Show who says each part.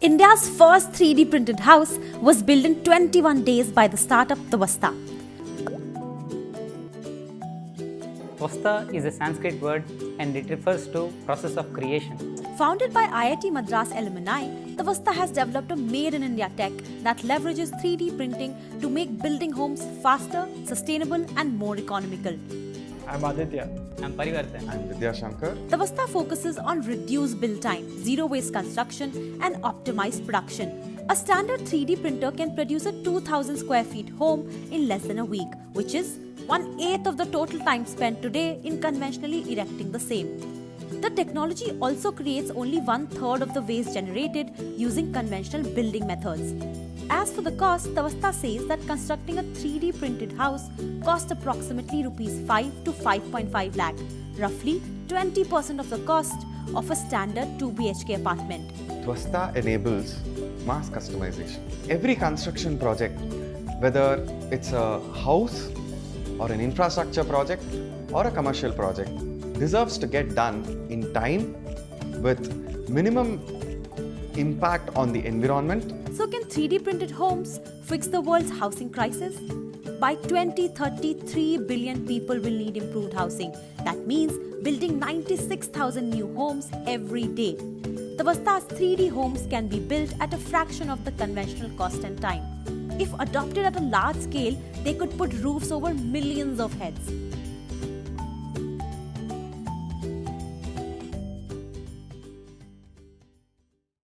Speaker 1: India's first 3D printed house was built in 21 days by the startup Tavasta.
Speaker 2: Tvasta is a Sanskrit word and it refers to process of creation.
Speaker 1: Founded by IIT Madras alumni, Tavasta has developed a made-in-India tech that leverages 3D printing to make building homes faster, sustainable and more economical.
Speaker 3: I'm Aditya.
Speaker 2: I'm Parivartan.
Speaker 4: I'm Vidya Shankar.
Speaker 1: Tavasta focuses on reduced build time, zero-waste construction and optimized production. A standard 3D printer can produce a 2,000 square feet home in less than a week, which is 1/8 of the total time spent today in conventionally erecting the same. The technology also creates only 1/3 of the waste generated using conventional building methods. As for the cost, Tavasta says that constructing a 3D printed house costs approximately Rs 5 to 5.5 lakh, roughly 20% of the cost of a standard 2 BHK apartment.
Speaker 4: Tvasta enables mass customization. Every construction project, whether it's a house or an infrastructure project or a commercial project, deserves to get done in time with minimum impact on the environment.
Speaker 1: So can 3D printed homes fix the world's housing crisis? By 2030, 3 billion people will need improved housing. That means building 96,000 new homes every day. Tavasta's 3D homes can be built at a fraction of the conventional cost and time. If adopted at a large scale, they could put roofs over millions of heads.